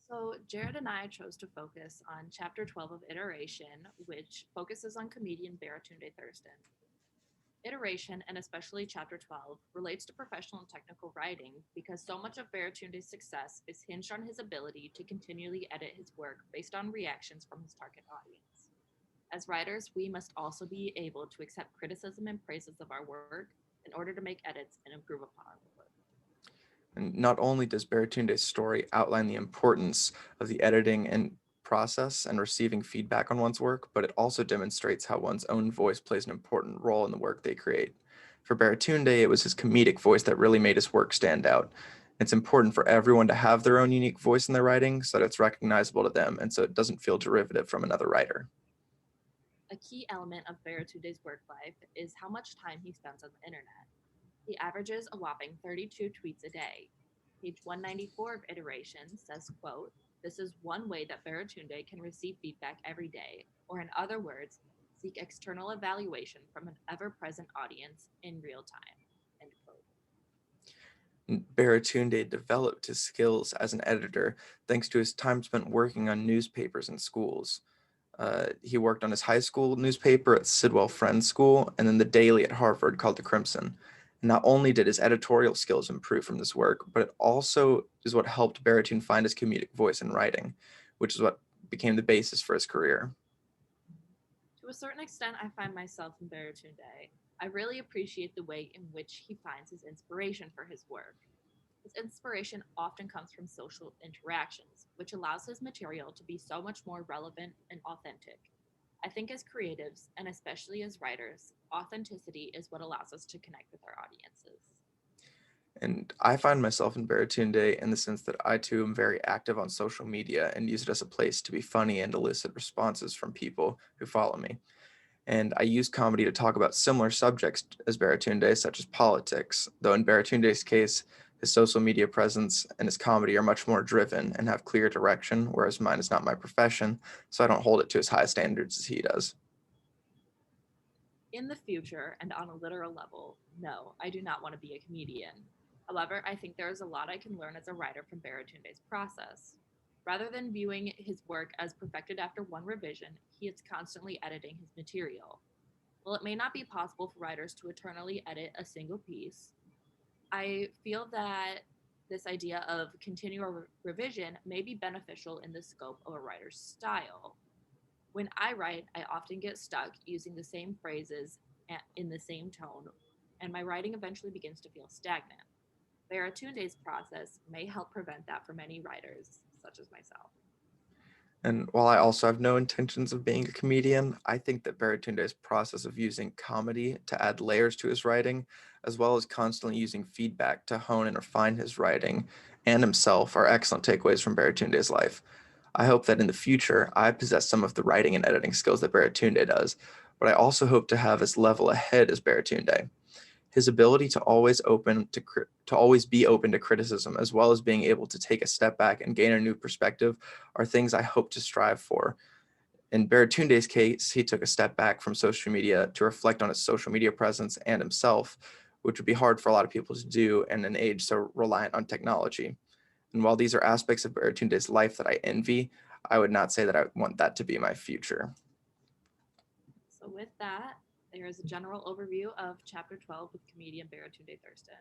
So, Jared and I chose to focus on Chapter 12 of Iteration, which focuses on comedian Baratunde Thurston. Iteration, and especially Chapter 12, relates to professional and technical writing because so much of Baratunde's success is hinged on his ability to continually edit his work based on reactions from his target audience. As writers, we must also be able to accept criticism and praises of our work in order to make edits and improve upon our work. And not only does Baratunde's story outline the importance of the editing and process and receiving feedback on one's work, but it also demonstrates how one's own voice plays an important role in the work they create. For Baratunde, it was his comedic voice that really made his work stand out. It's important for everyone to have their own unique voice in their writing so that it's recognizable to them and so it doesn't feel derivative from another writer. A key element of Baratunde's work life is how much time he spends on the internet. He averages a whopping 32 tweets a day. Page 194 of Iteration says, quote, "This is one way that Baratunde can receive feedback every day, or in other words, seek external evaluation from an ever-present audience in real time." End quote. Baratunde developed his skills as an editor thanks to his time spent working on newspapers in schools. He worked on his high school newspaper at Sidwell Friends School and then the daily at Harvard called The Crimson. And not only did his editorial skills improve from this work, but it also is what helped Baratunde find his comedic voice in writing, which is what became the basis for his career. To a certain extent, I find myself in Baratunde. I really appreciate the way in which he finds his inspiration for his work. His inspiration often comes from social interactions, which allows his material to be so much more relevant and authentic. I think as creatives, and especially as writers, authenticity is what allows us to connect with our audiences. And I find myself in Baratunde in the sense that I too am very active on social media and use it as a place to be funny and elicit responses from people who follow me. And I use comedy to talk about similar subjects as Baratunde, such as politics, though in Baratunde's case, his social media presence and his comedy are much more driven and have clear direction, whereas mine is not my profession, so I don't hold it to as high standards as he does. In the future, and on a literal level, no, I do not want to be a comedian. However, I think there is a lot I can learn as a writer from Baratunde's process. Rather than viewing his work as perfected after one revision, he is constantly editing his material. While it may not be possible for writers to eternally edit a single piece, I feel that this idea of continual revision may be beneficial in the scope of a writer's style. When I write, I often get stuck using the same phrases in the same tone, and my writing eventually begins to feel stagnant. Baratunde's process may help prevent that for many writers, such as myself. And while I also have no intentions of being a comedian, I think that Baratunde's process of using comedy to add layers to his writing, as well as constantly using feedback to hone and refine his writing and himself, are excellent takeaways from Baratunde's life. I hope that in the future I possess some of the writing and editing skills that Baratunde does, but I also hope to have as level a head as Baratunde. His ability to to always be open to criticism, as well as being able to take a step back and gain a new perspective, are things I hope to strive for. In Baratunde's case, he took a step back from social media to reflect on his social media presence and himself, which would be hard for a lot of people to do in an age so reliant on technology. And while these are aspects of Baratunde's life that I envy, I would not say that I want that to be my future. So, with that, there is a general overview of Chapter 12 with comedian Baratunde Thurston.